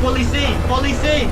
Polisi! Polisi!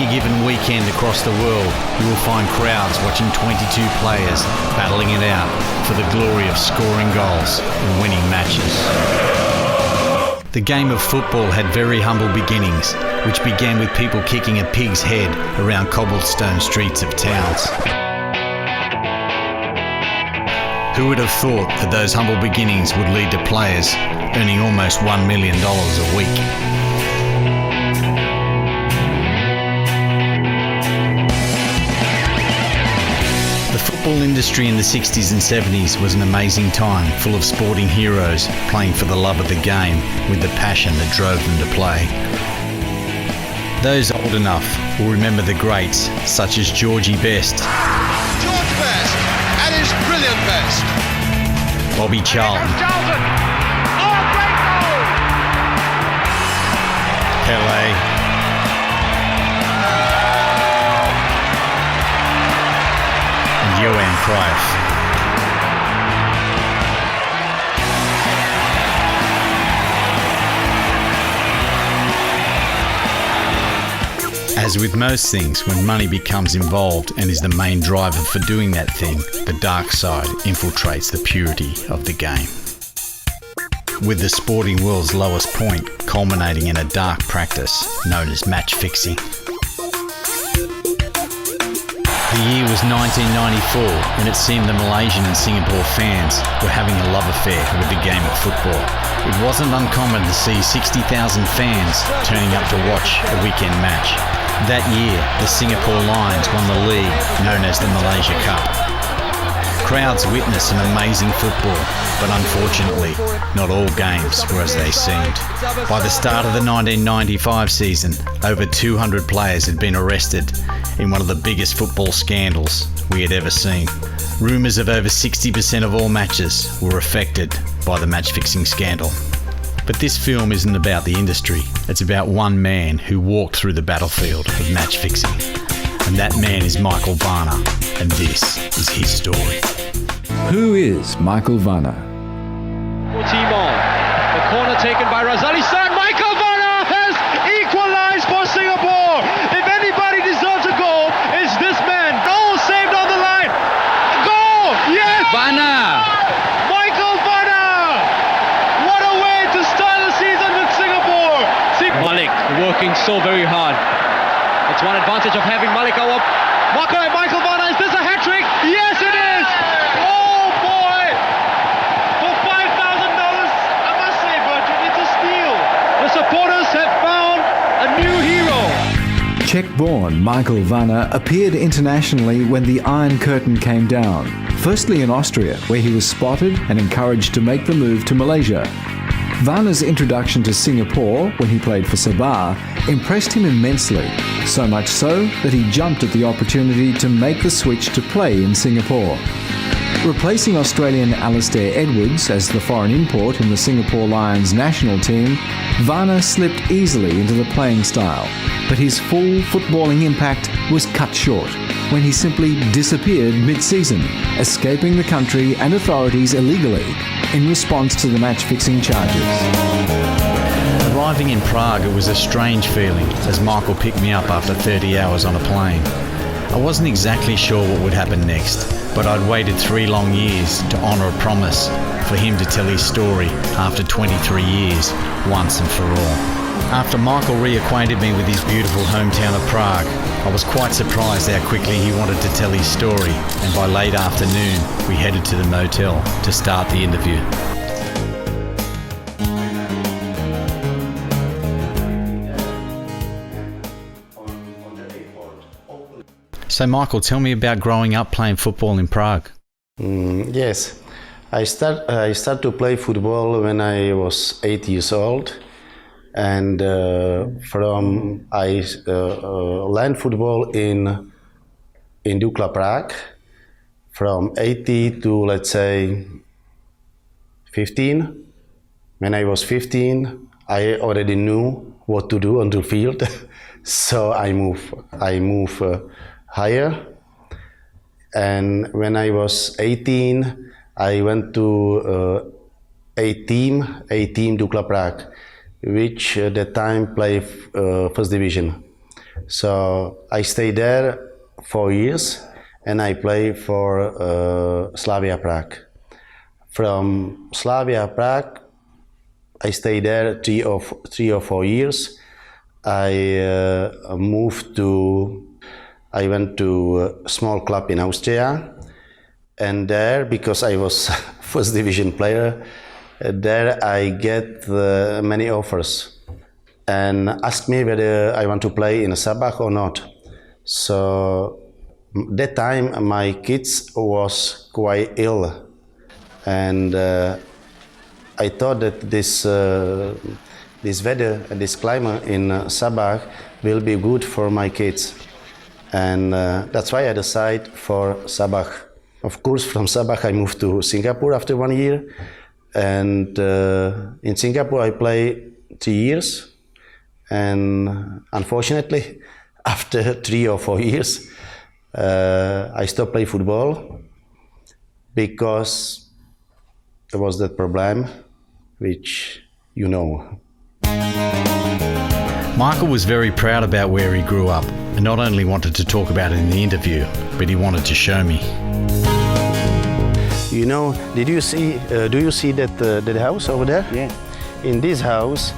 Given weekend across the world, you will find crowds watching 22 players battling it out for the glory of scoring goals and winning matches. The game of football had very humble beginnings, which began with people kicking a pig's head around cobblestone streets of towns. Who would have thought that those humble beginnings would lead to players earning almost $1 million a week? The football industry in the 60s and 70s was an amazing time, full of sporting heroes playing for the love of the game with the passion that drove them to play. Those old enough will remember the greats such as Georgie Best, George Best at his brilliant best, Bobby Charlton, Oh, great goal! Pelé, Johan Cruyff. As with most things, when money becomes involved and is the main driver for doing that thing, the dark side infiltrates the purity of the game. With the sporting world's lowest point culminating in a dark practice known as match fixing. The year was 1994, and it seemed the Malaysian and Singapore fans were having a love affair with the game of football. It wasn't uncommon to see 60,000 fans turning up to watch a weekend match. That year, the Singapore Lions won the league known as the Malaysia Cup. Crowds witnessed some amazing football, but unfortunately, not all games were as they seemed. By the start of the 1995 season, over 200 players had been arrested in one of the biggest football scandals we had ever seen. Rumours of over 60% of all matches were affected by the match-fixing scandal. But this film isn't about the industry, it's about one man who walked through the battlefield of match-fixing. And that man is Michael Varner, and this is his story. Who is Michael Varner? Timor. The corner taken by Razali San. Michael Varner has equalised for Singapore. If anybody deserves a goal, it's this man. Goal saved on the line. Goal! Yes! Varner! Michael Varner! What a way to start the season with Singapore. Malik working so very hard. It's one advantage of having Malik out. Michael Varner, is this a hat-trick? Yes, it is! Oh boy! For $5,000, I must say, Bertrand, it's a steal. The supporters have found a new hero. Czech-born Michael Varner appeared internationally when the Iron Curtain came down. Firstly in Austria, where he was spotted and encouraged to make the move to Malaysia. Varner's introduction to Singapore, when he played for Sabah, impressed him immensely, so much so that he jumped at the opportunity to make the switch to play in Singapore. Replacing Australian Alastair Edwards as the foreign import in the Singapore Lions national team, Varner slipped easily into the playing style, but his full footballing impact was cut short when he simply disappeared mid-season, escaping the country and authorities illegally in response to the match-fixing charges. Arriving in Prague, it was a strange feeling as Michael picked me up after 30 hours on a plane. I wasn't exactly sure what would happen next, but I'd waited 3 long years to honour a promise for him to tell his story after 23 years, once and for all. After Michael reacquainted me with his beautiful hometown of Prague, I was quite surprised how quickly he wanted to tell his story, and by late afternoon we headed to the motel to start the interview. So Michael, tell me about growing up playing football in Prague. Yes, I start to play football when I was 8 years old, and I learned football in in Dukla Prague from 80 to, let's say, 15. When I was 15, I already knew what to do on the field, so I move higher. And when I was 18, I went to a team Dukla Prague, which at that time played first division. So I stayed there 4 years, and I played for Slavia Prague. From Slavia Prague, I stayed there 3 or 4 years. I went to a small club in Austria, and there, because I was first division player, there I get many offers and asked me whether I want to play in Sabah or not. So that time my kids was quite ill, and I thought that this weather and this climate in Sabah will be good for my kids, and that's why I decided for Sabah. Of course, from Sabah I moved to Singapore after 1 year, and in Singapore I played 3 years, and unfortunately after 3 or 4 years I stopped playing football because there was that problem which you know. Michael was very proud about where he grew up and not only wanted to talk about it in the interview, but he wanted to show me. You know, do you see that house over there? Yeah. In this house,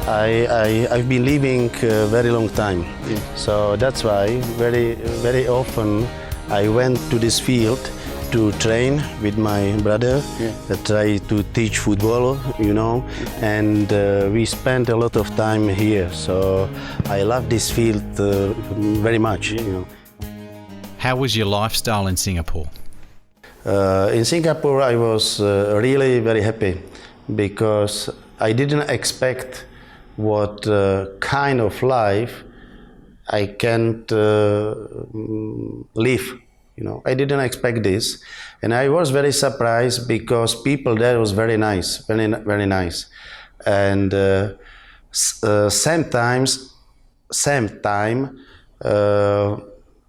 I've been living a very long time. Yeah. So that's why very often I went to this field to train with my brother, try to teach football, you know, and we spent a lot of time here. So I love this field very much, you know. How was your lifestyle in Singapore? In Singapore, I was really very happy because I didn't expect what kind of life I can live. You know, I didn't expect this, and I was very surprised because people there was very nice, very nice, and same time,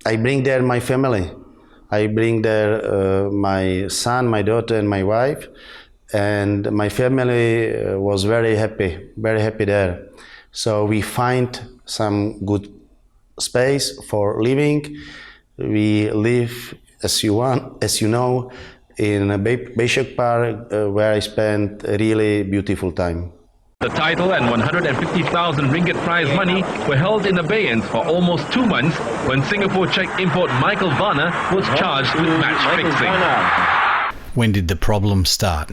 I bring there my family. I bring there my son, my daughter, and my wife, and my family was very happy there. So we find some good space for living. We live, as you know, in Bayshore Park, where I spent a really beautiful time. The title and 150,000 ringgit prize money were held in abeyance for almost 2 months when Singapore Czech import Michael Varner was charged with match fixing. When did the problem start?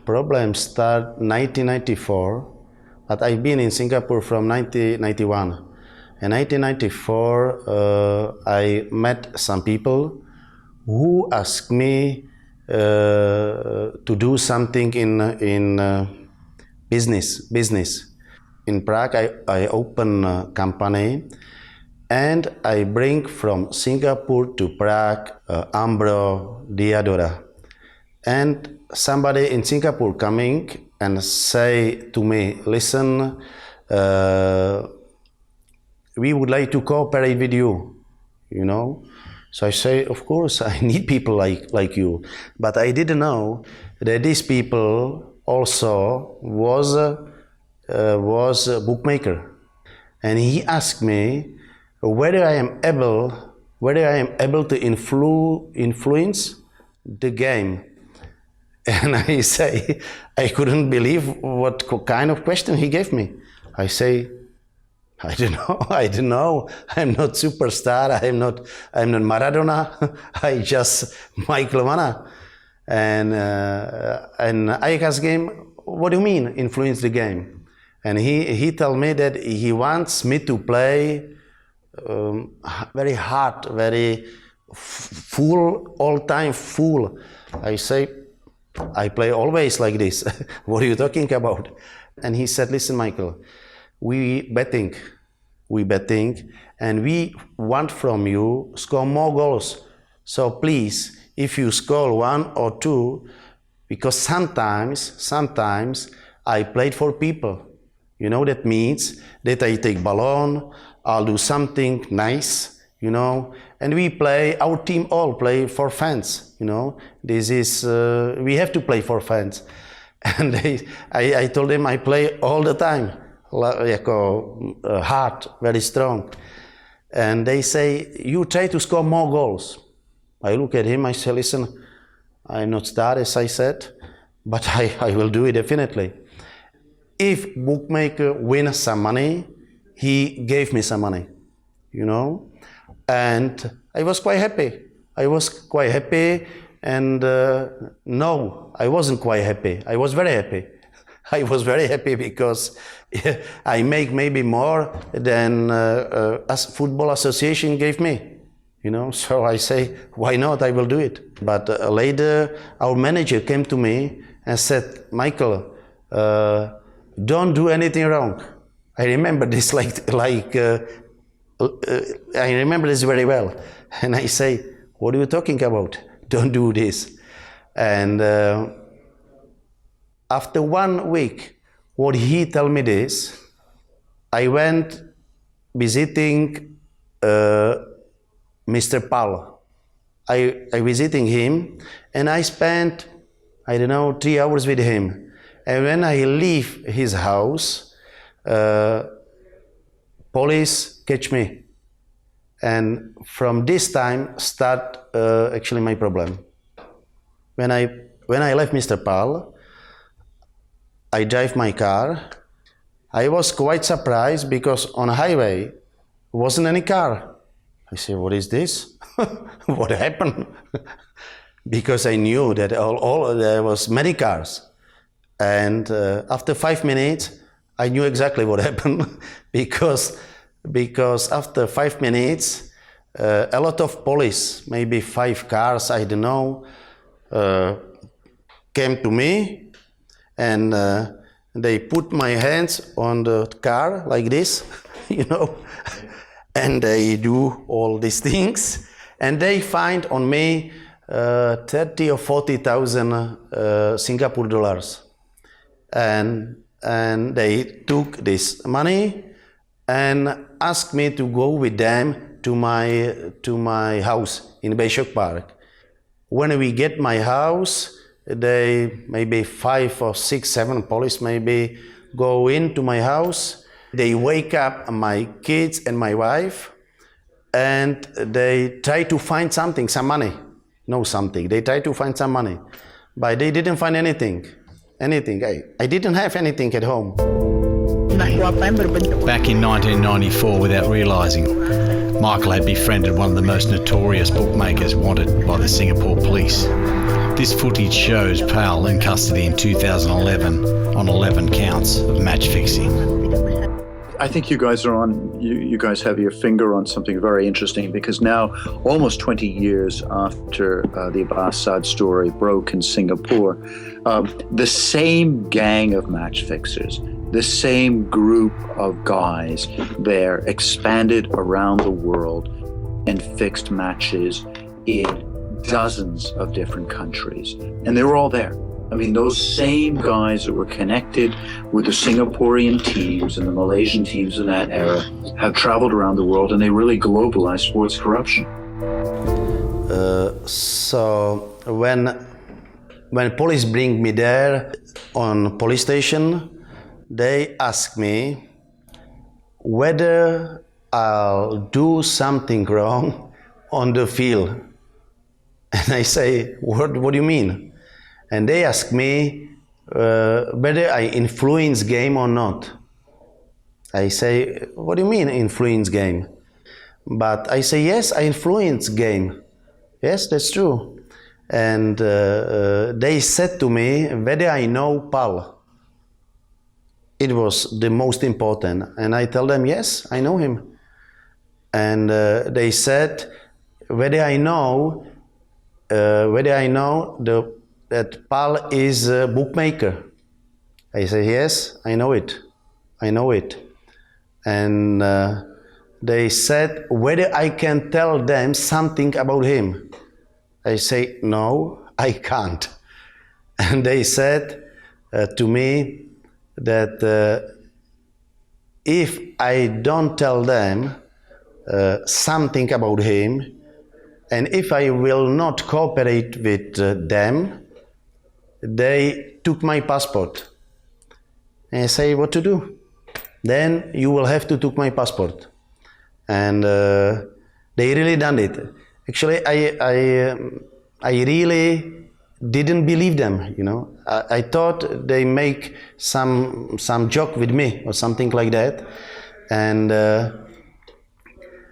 Problem start 1994, but I've been in Singapore from 1991. In 1994, I met some people who asked me to do something in business. In Prague, I open a company, and I bring from Singapore to Prague Umbro, Diadora. And somebody in Singapore coming and say to me, listen, we would like to cooperate with you, you know. So I say, of course, I need people like you. But I didn't know that these people also was a bookmaker. And he asked me whether I am able to influence the game. And I say, I couldn't believe what kind of question he gave me. I say, I don't know. I'm not superstar. I'm not Maradona. I just Michael Varner. And I asked him, what do you mean influence the game? And he told me that he wants me to play very hard, very full, all time full. I say, I play always like this. What are you talking about? And he said, listen, Michael, we betting we betting, and we want from you score more goals. So please, if you score 1 or 2, because sometimes I played for people. You know, that means that I take ballon, I'll do something nice, you know, and we play, our team all play for fans, you know. This is, we have to play for fans. And I told them I play all the time, like hard, very strong. And they say, you try to score more goals. I look at him, I say, listen, I'm not start as I said, but I will do it definitely. If bookmaker wins some money, he gave me some money, you know, and I was quite happy. And no, I wasn't quite happy. I was very happy. I was very happy because I make maybe more than as football association gave me. You know, so I say, why not? I will do it. But later, our manager came to me and said, Michael, don't do anything wrong. I remember this I remember this very well. And I say, what are you talking about? Don't do this. And after 1 week, what he told me this, I went visiting Mr. Pal. I visiting him, and I spent, I don't know, 3 hours with him. And when I leave his house, police catch me. And from this time start actually my problem. When I left Mr. Pal, I drive my car. I was quite surprised because on a highway wasn't any car. I said, what is this? What happened? Because I knew that there was many cars. And after 5 minutes, I knew exactly what happened because after 5 minutes, a lot of police, maybe 5 cars, I don't know, came to me, and they put my hands on the car like this, you know, and they do all these things, and they find on me 30 or 40,000 Singapore dollars, and they took this money and asked me to go with them to my house in Bayshore Park. When we get my house, they maybe 5 or 6, 7 police maybe go into my house. They wake up my kids and my wife, and they try to find something, some money. No, something. They try to find some money, but they didn't find anything. I didn't have anything at home. Back in 1994, without realising, Michael had befriended one of the most notorious bookmakers wanted by the Singapore police. This footage shows Pal in custody in 2011 on 11 counts of match fixing. I think you guys have your finger on something very interesting, because now, almost 20 years after the Abbas Saad story broke in Singapore, the same gang of match fixers, the same group of guys there expanded around the world and fixed matches in dozens of different countries. And they were all there. I mean, those same guys that were connected with the Singaporean teams and the Malaysian teams in that era have traveled around the world, and they really globalized sports corruption. So when police bring me there on police station, they ask me whether I'll do something wrong on the field. And I say, what do you mean? And they ask me whether I influence game or not. I say, what do you mean influence game? But I say, yes, I influence game. Yes, that's true. And they said to me whether I know Pal. It was the most important. And I tell them, yes, I know him. And they said whether I know that Pal is a bookmaker. I say, yes, I know it. And they said whether I can tell them something about him. I say, no, I can't. And they said to me that if I don't tell them something about him, and if I will not cooperate with them, they took my passport. And I say, what to do? Then you will have to take my passport. And they really done it. Actually, I really didn't believe them, you know. I thought they make some joke with me or something like that. And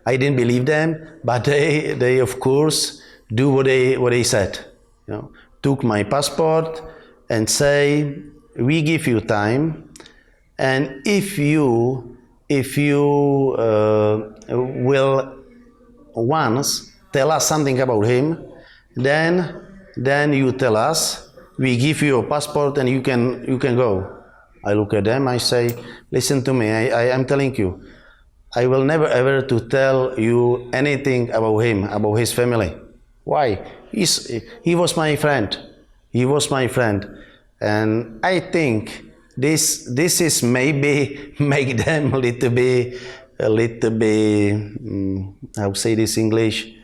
I didn't believe them, but they of course do what they said, you know. Took my passport and say, we give you time, and if you will once tell us something about him, then you tell us, we give you a passport and you can go. I look at them, I say, listen to me, I am telling you, I will never ever to tell you anything about him, about his family. Why? He was my friend. He was my friend. And I think this is maybe make them a little bit, how say this in English?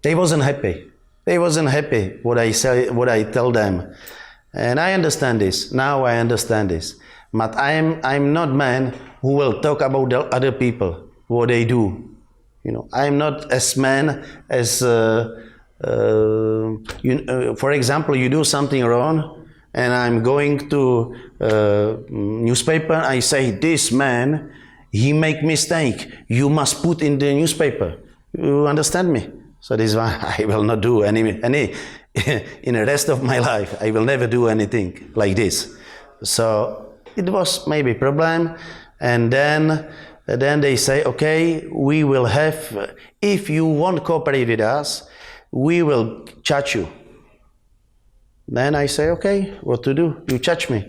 They wasn't happy. They wasn't happy what I say, what I tell them. And I understand this. Now I understand this. But I'm not man who will talk about the other people, what they do. You know, I'm not as man as, for example, you do something wrong, and I'm going to newspaper, I say, this man, he make mistake. You must put in the newspaper. You understand me? So this is why I will not do any in the rest of my life. I will never do anything like this. So it was maybe a problem, and then they say, okay, we will have, if you won't cooperate with us, we will charge you. Then I say, okay, what to do? You charge me.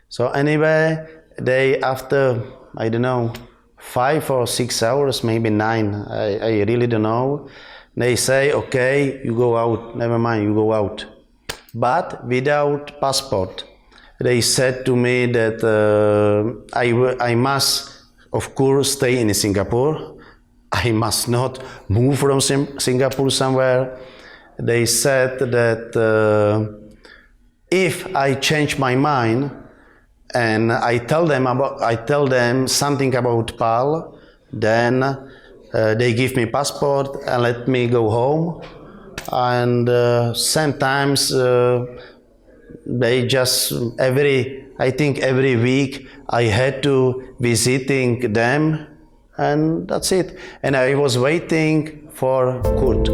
So anyway, they, after, I don't know, 5 or 6 hours, maybe 9, I really don't know, they say, okay, you go out, never mind, you go out. But without passport. They said to me that I must, of course, stay in Singapore. I must not move from Singapore somewhere. They said that if I change my mind and I tell them something about PAL, then they give me passport and let me go home. And sometimes they just I think every week I had to visiting them, and that's it. And I was waiting for Kurt.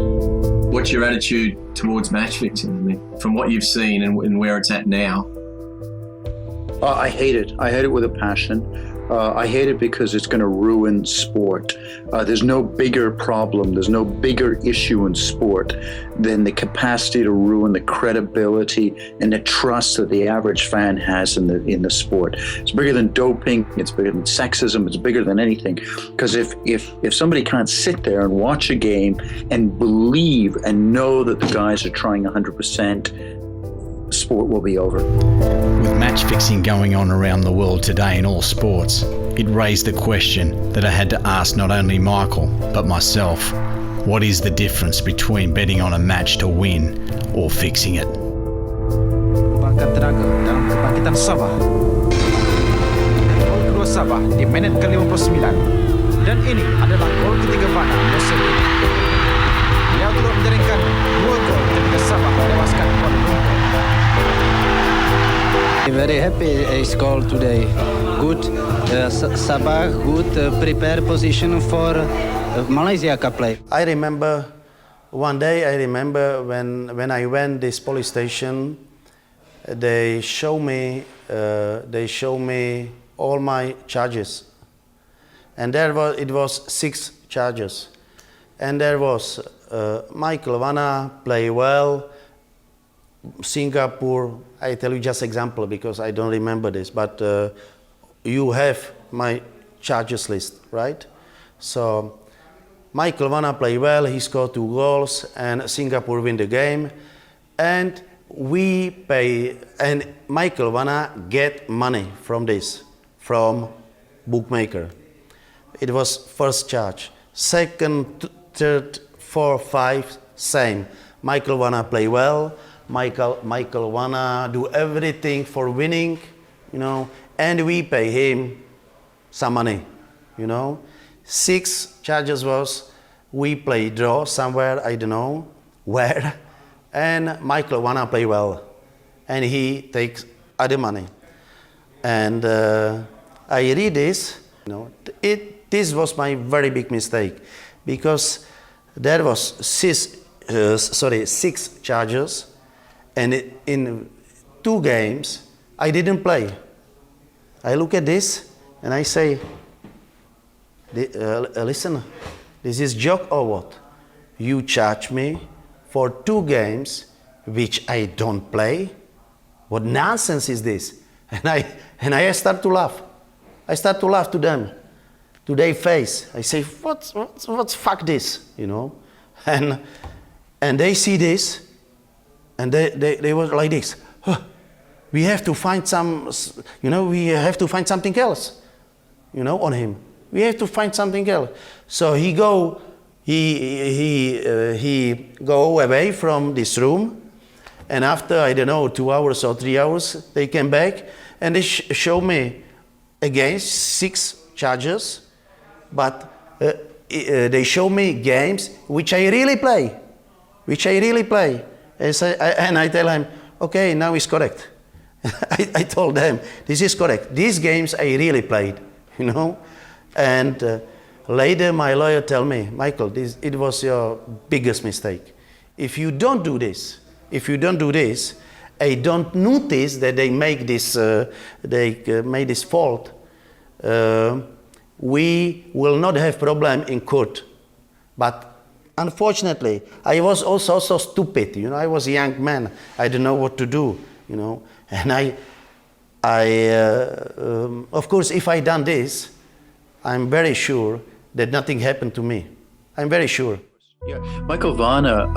What's your attitude towards match fixing? I mean, from what you've seen and where it's at now? I hate it. I hate it with a passion. I hate it because it's going to ruin sport. There's no bigger problem, there's no bigger issue in sport than the capacity to ruin the credibility and the trust that the average fan has in the sport. It's bigger than doping, it's bigger than sexism, it's bigger than anything. Because if somebody can't sit there and watch a game and believe and know that the guys are trying 100%, sport will be over. With match fixing going on around the world today in all sports, it raised the question that I had to ask not only Michael, but myself. What is the difference between betting on a match to win or fixing it? Bahkan tenaga dalam kebangkitan Sabah. Gol kedua Sabah di menit ke-59. Dan ini adalah gol ketiga Vana musim ini. Beliau turut menjaringkan 2 gol ketika Sabah menewaskan Kuala Lumpur. Very happy I scored today. Good Sabah, good prepare position for Malaysia Cup play. I remember one day. When I went this police station, they show me all my charges, and it was 6 charges, and there was Michael Vanna play well. Singapore, I tell you just example because I don't remember this, but you have my charges list, right? So Michael Vanna played well, he scored 2 goals, and Singapore win the game. And we pay, and Michael Vanna get money from this, from bookmaker. It was first charge. Second, third, 4, 5, same. Michael Vanna play well. Michael Vanna do everything for winning, and we pay him some money, 6 charges was we play draw somewhere, I don't know where, and Michael Vanna play well, and he takes other money. And I read this, this was my very big mistake, because there was 6 charges, and in 2 games I didn't play. I look at this and I say, listen, this is joke or what? You charge me for 2 games which I don't play? What nonsense is this? And I start to laugh. I start to laugh to them, to their face. I say, what's fuck this, And they see this, and they were like this. Huh, we have to find we have to find something else, on him. We have to find something else. So he go away from this room, and after, I don't know, 2 hours or 3 hours, they came back, and they show me again 6 charges, but they show me games which I really play. And I tell him, okay, now it's correct. I told them, this is correct. These games I really played, And later my lawyer tell me, Michael, it was your biggest mistake. If you don't do this, I don't notice that they make this, made this fault. We will not have problem in court. But unfortunately, I was also so stupid, I was a young man. I didn't know what to do, And of course, if I done this, I'm very sure that nothing happened to me. I'm very sure. Yeah, Michael Vanna,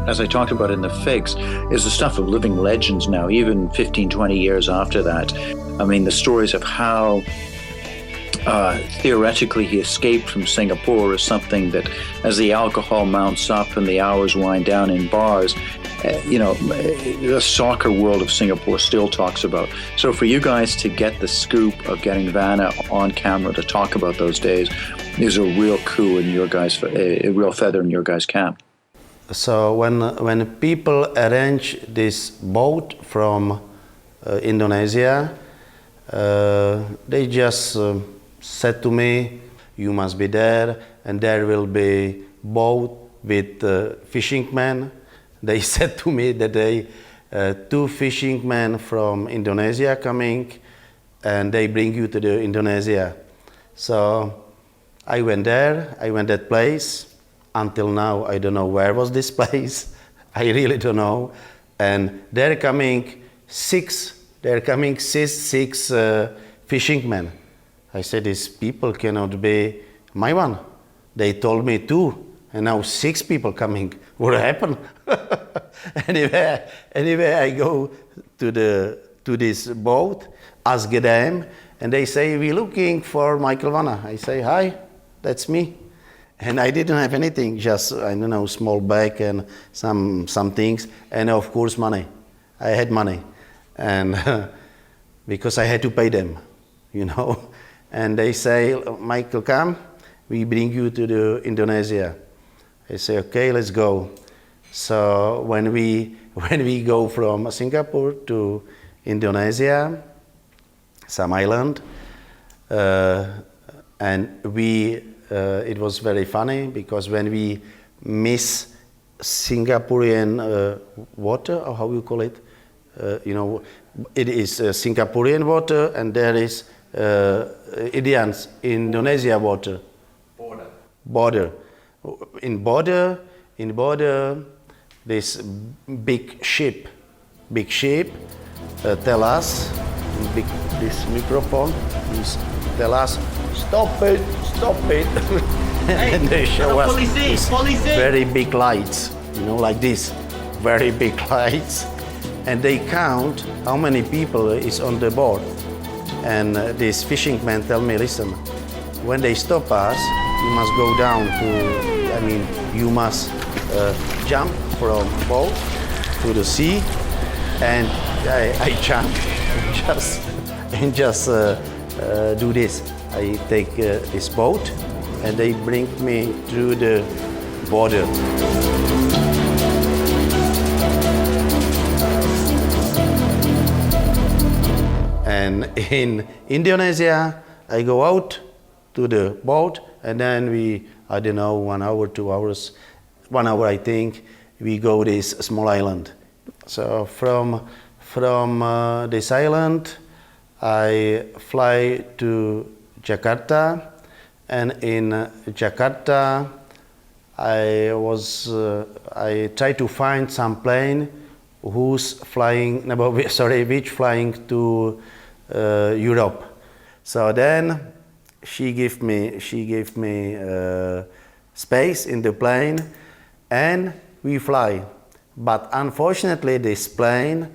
as I talked about in the Figs, is the stuff of living legends now, even 15, 20 years after that. I mean, the stories of how theoretically he escaped from Singapore is something that, as the alcohol mounts up and the hours wind down in bars, the soccer world of Singapore still talks about. So for you guys to get the scoop of getting Vanna on camera to talk about those days is a real coup in your guys, a real feather in your guys' cap. So when people arrange this boat from Indonesia, they just said to me, you must be there, and there will be boat with fishing men. They said to me that 2 fishing men from Indonesia coming, and they bring you to the Indonesia. So I went there, that place. Until now, I don't know where was this place. I really don't know. And they're coming 6 fishing men. I said, these people cannot be my one. They told me 2. And now 6 people coming. What happened? Anyway, I go to this boat, ask them, and they say, we're looking for Michael Vanna. I say, hi, that's me. And I didn't have anything, just, I don't know, small bag and some things, and of course money. I had money, and because I had to pay them, And they say, Michael, come, we bring you to the Indonesia. I say, okay, let's go. So when we go from Singapore to Indonesia, some island, and it was very funny because when we miss Singaporean water, or how you call it, it is Singaporean water, and there is Indonesia water. Border. In border, this big ship tell us, this microphone, tell us, stop it. And they show us these very big lights, like this, very big lights. And they count how many people is on the board. And this fishing man tell me, listen, when they stop us, you must go down you must jump from boat to the sea. And I jump just do this. I take this boat and they bring me through the border. And in Indonesia, I go out to the boat and then we, 1 hour, 2 hours, 1 hour I think, we go this small island. So from this island, I fly to Jakarta, and in Jakarta, I try to find some plane which flying to Europe. So then she gave me space in the plane, and we fly. But unfortunately, this plane,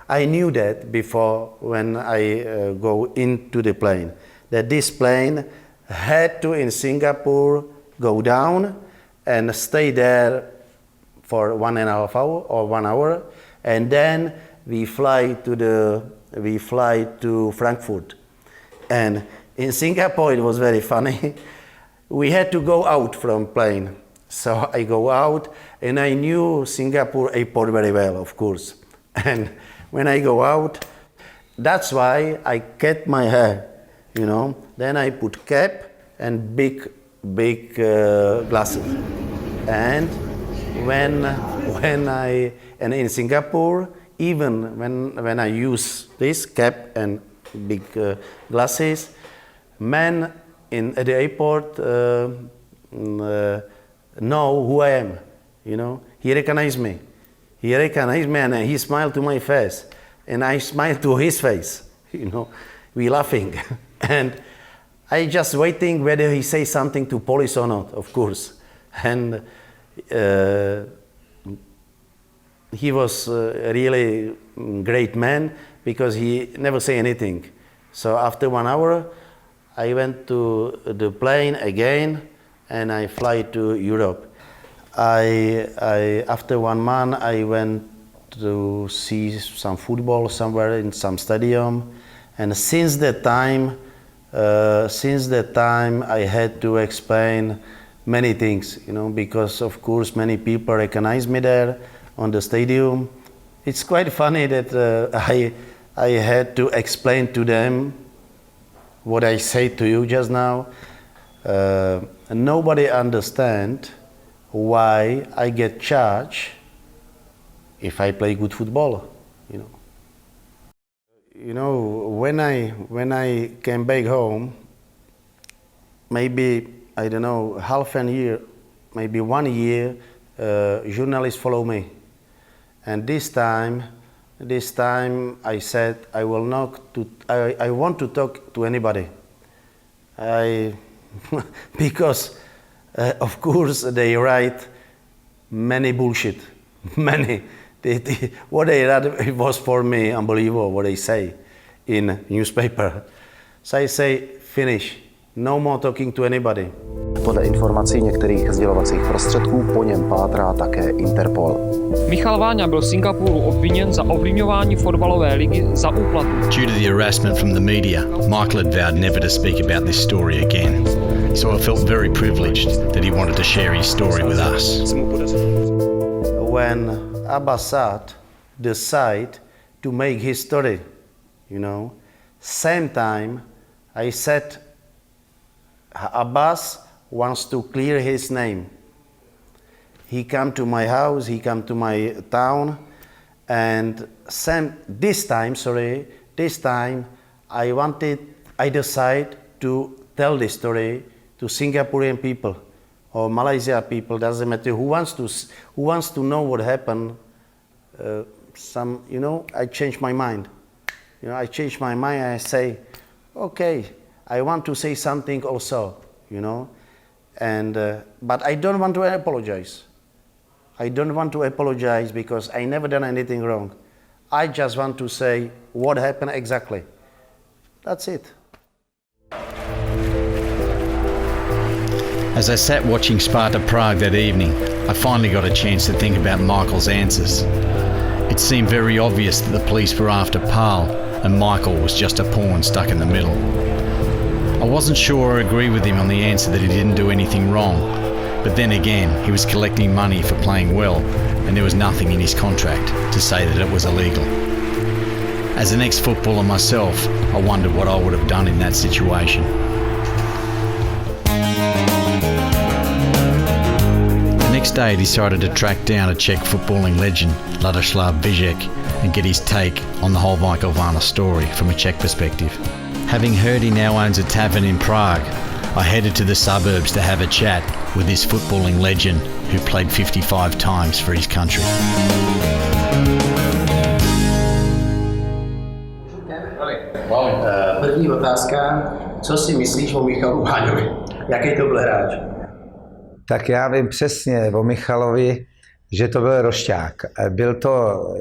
I knew that before when I go into the plane, that this plane had to in Singapore go down and stay there for 1.5 hours or 1 hour, and then we fly to Frankfurt. And in Singapore it was very funny. We had to go out from plane. So I go out, and I knew Singapore airport very well, of course. And when I go out, that's why I kept my hair, Then I put cap and big glasses. And and in Singapore, even when I use this cap and big glasses, men at the airport know who I am, He recognized me. And he smiled to my face, and I smiled to his face, We laughing. And I just waiting whether he say something to police or not, of course. And he was a really great man because he never say anything. So after 1 hour, I went to the plane again, and I fly to Europe. After 1 month, I went to see some football somewhere in some stadium, and since that time, I had to explain many things, because of course many people recognize me there on the stadium. It's quite funny that I had to explain to them what I say to you just now. Nobody understand why I get charged if I play good football, When I came back home, maybe, half a year, maybe 1 year, journalists follow me. And this time I said I want to talk to anybody. Because of course they write many bullshit, many. What they read, it was for me unbelievable what they say in newspaper. So I say, finish, no more talking to anybody. Podle informací některých sdělovacích prostředků po něm pátrá také Interpol. Michal Váňa byl v Singapuru obviněn za ovlivňování fotbalové ligy za úplatu. Due to the harassment from the media, Michael had vowed never to speak about this story again. So I felt very privileged that he wanted to share his story with us. When Abbasad decided to make history, same time I said Abbas wants to clear his name. He come to my house, he come to my town, and this time I decided to tell this story to Singaporean people or Malaysia people, doesn't matter who wants to know what happened. I changed my mind. I changed my mind and I say, okay, I want to say something also, you know, and but I don't want to apologize. I don't want to apologize because I never done anything wrong. I just want to say what happened exactly. That's it. As I sat watching Sparta Prague that evening, I finally got a chance to think about Michael's answers. It seemed very obvious that the police were after Paul and Michael was just a pawn stuck in the middle. I wasn't sure I agree with him on the answer that he didn't do anything wrong, but then again, he was collecting money for playing well and there was nothing in his contract to say that it was illegal. As an ex-footballer myself, I wondered what I would have done in that situation. The next day I decided to track down a Czech footballing legend, Ladislav Vizek, and get his take on the whole Michael Vana story from a Czech perspective. Having heard he now owns a tavern in Prague, I headed to the suburbs to have a chat with this footballing legend who played 55 times for his country. První otázka, co si myslíš o Michalu Váňovi? Jaký to byl hráč? Tak já vím přesně o Michalovi, že to byl rošťák.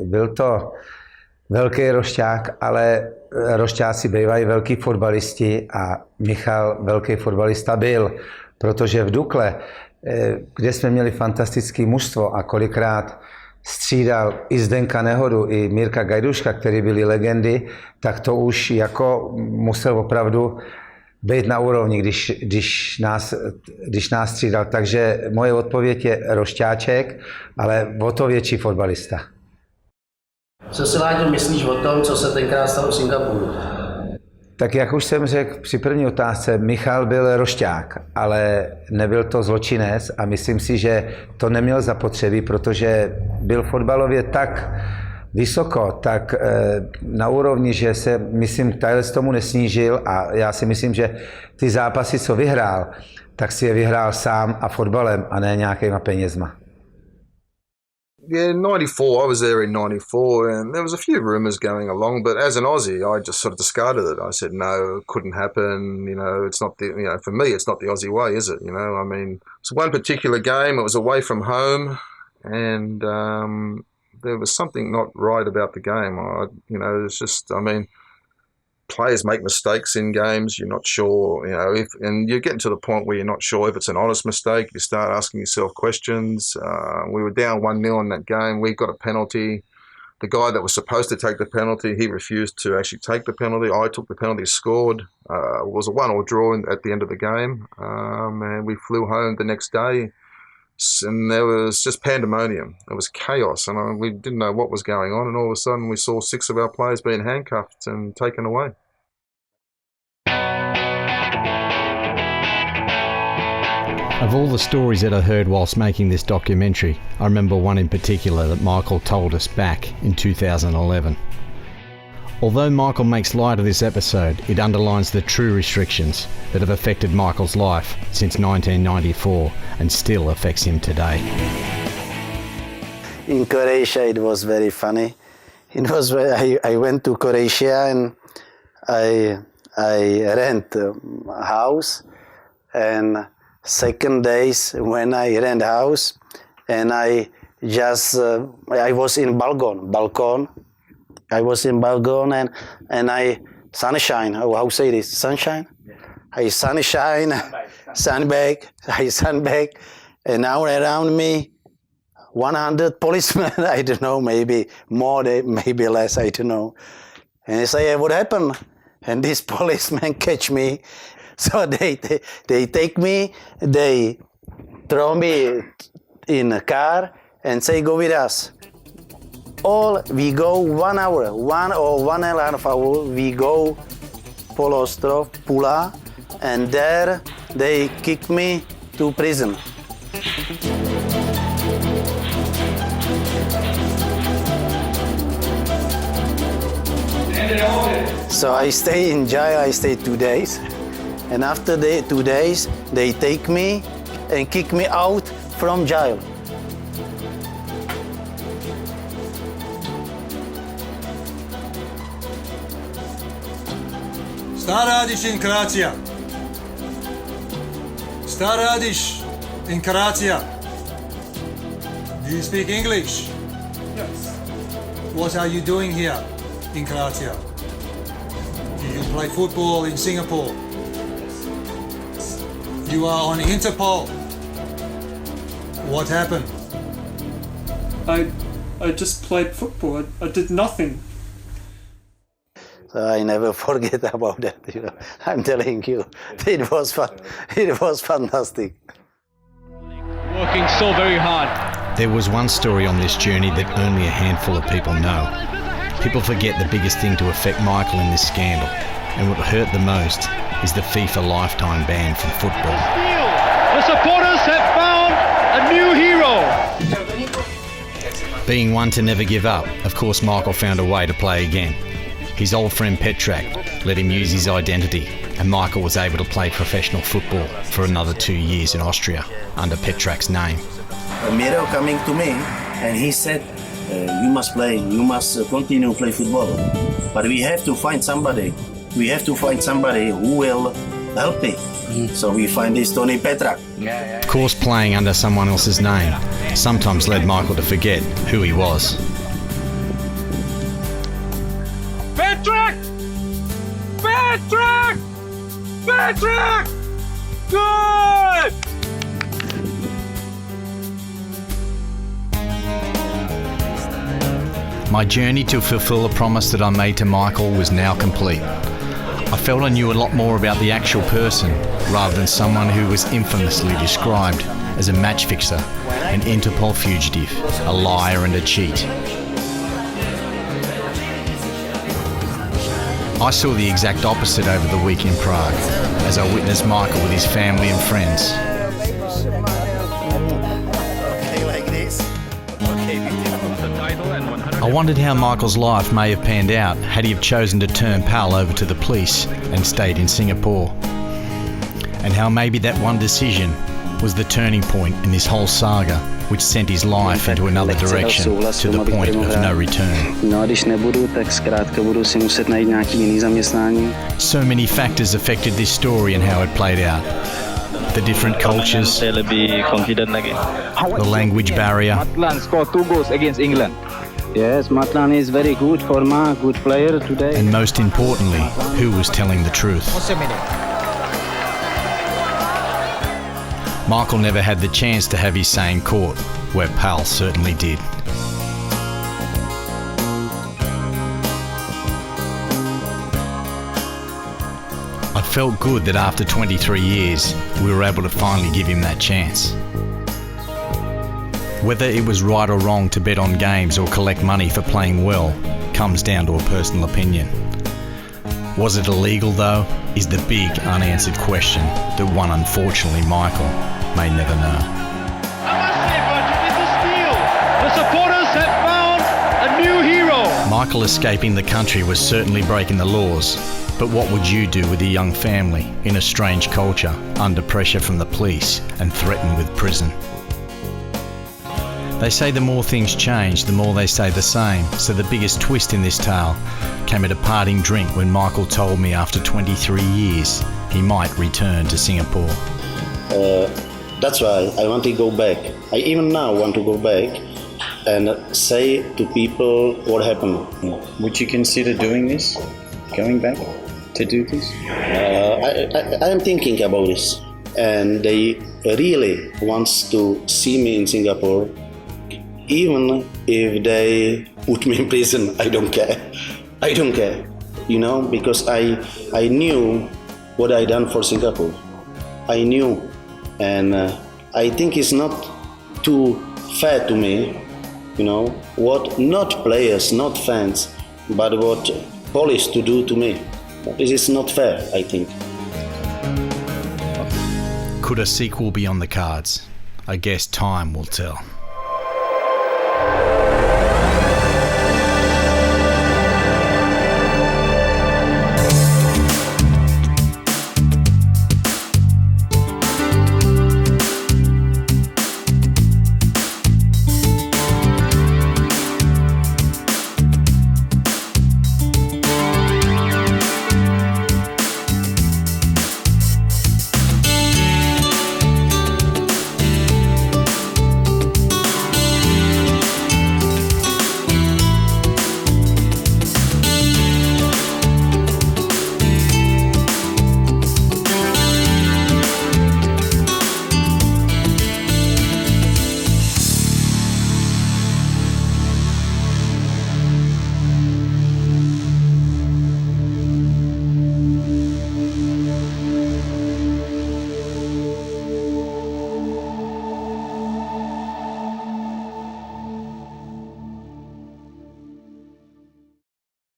Byl to velký rošťák, ale rošťáci bývají velký fotbalisti a Michal velký fotbalista byl, protože v Dukle, kde jsme měli fantastické mužstvo a kolikrát střídal i Zdenka Nehodu, i Mirka Gajduška, který byli legendy, tak to už jako musel opravdu být na úrovni, když nás střídal. Takže moje odpověď je rošťáček, ale o to větší fotbalista. Co si, Láďo, myslíš o tom, co se tenkrát stalo v Singapuru? Tak jak už jsem řekl při první otázce, Michal byl rošťák, ale nebyl to zločinec a myslím si, že to neměl zapotřebí, protože byl fotbalově tak vysoko, tak na úrovni, že se, myslím, takhle z tomu nesnížil a já si myslím, že ty zápasy, co vyhrál, tak si je vyhrál sám a fotbalem a ne nějakýma penězma. Yeah, 94, I was there in 94 and there was a few rumours going along, but as an Aussie, I just sort of discarded it. I said, no, it couldn't happen, you know, it's not the, you know, for me, it's not the Aussie way, is it? You know, I mean, it's one particular game, it was away from home and there was something not right about the game. You know, it's just, I mean, players make mistakes in games, you're not sure, you know, and you're getting to the point where you're not sure if it's an honest mistake, you start asking yourself questions. We were down 1-0 in that game, we got a penalty. The guy that was supposed to take the penalty, he refused to actually take the penalty. I took the penalty, scored. It was a 1-1 draw at the end of the game, and we flew home the next day. And there was just pandemonium. It was chaos, and we didn't know what was going on. And all of a sudden, we saw 6 of our players being handcuffed and taken away. Of all the stories that I heard whilst making this documentary, I remember one in particular that Michael told us back in 2011. Although Michael makes light of this episode, it underlines the true restrictions that have affected Michael's life since 1994 and still affects him today. In Croatia it was very funny. It was I went to Croatia and I rent a house, and second days when I rent house and I was in balcony. I was in balcony and I sunshine. How say this? Sunshine. I sunshine, sunbag. And now around me, 100 policemen. I don't know, maybe more, maybe less. I don't know. And I say, what happened? And these policemen catch me. So they take me. They throw me in a car and say, go with us. We go 1 hour, 1 or 1.5 hours, we go Polostrov, Pula, and there they kick me to prison. So I stay in jail, I stay 2 days, and after the 2 days, they take me and kick me out from jail. Šta radiš in Croatia? Šta radiš in Croatia? Do you speak English? Yes. What are you doing here in Croatia? Do you play football in Singapore? You are on Interpol. What happened? I just played football. I did nothing. I never forget about that. You know, I'm telling you, it was fun. It was fantastic. Working so very hard. There was one story on this journey that only a handful of people know. People forget the biggest thing to affect Michael in this scandal, and what hurt the most is the FIFA lifetime ban from football. The supporters have found a new hero. Being one to never give up, of course Michael found a way to play again. His old friend Petrak let him use his identity, and Michael was able to play professional football for another 2 years in Austria under Petrak's name. Miro coming to me and he said, you must play, you must continue play football. But we have to find somebody. We have to find somebody who will help me. So we find this Tony Petrak. Of course, playing under someone else's name sometimes led Michael to forget who he was. Petrak! Petrak! Petrak! Good! My journey to fulfill the promise that I made to Michael was now complete. I felt I knew a lot more about the actual person rather than someone who was infamously described as a match fixer, an Interpol fugitive, a liar and a cheat. I saw the exact opposite over the week in Prague as I witnessed Michael with his family and friends. I wondered how Michael's life may have panned out had he have chosen to turn pal over to the police and stayed in Singapore. And how maybe that one decision was the turning point in this whole saga, which sent his life into another direction to the point of no return. No a když nebudu, tak zkrátka budu si muset najít nějaký jiný zaměstnání. So many factors affected this story and how it played out. The different cultures, the language barrier. Matlan scored 2 goals against England. Yes, Matlan is very good former, good player today. And most importantly, who was telling the truth? Michael never had the chance to have his say in court, where Pal certainly did. I felt good that after 23 years, we were able to finally give him that chance. Whether it was right or wrong to bet on games or collect money for playing well comes down to a personal opinion. Was it illegal though, is the big unanswered question that one unfortunately Michael may never know. The supporters have found a new hero. Michael escaping the country was certainly breaking the laws, but what would you do with a young family in a strange culture, under pressure from the police and threatened with prison? They say the more things change, the more they stay the same, so the biggest twist in this tale came at a parting drink when Michael told me after 23 years he might return to Singapore. That's why I want to go back. I even now want to go back and say to people what happened. Would you consider doing this? Going back to do this? I am thinking about this, and they really wants to see me in Singapore. Even if they put me in prison, I don't care. I don't care, you know, because I knew what I done for Singapore. I knew, and I think it's not too fair to me, you know, what not players, not fans, but what police to do to me. This is not fair, I think. Could a sequel be on the cards? I guess time will tell.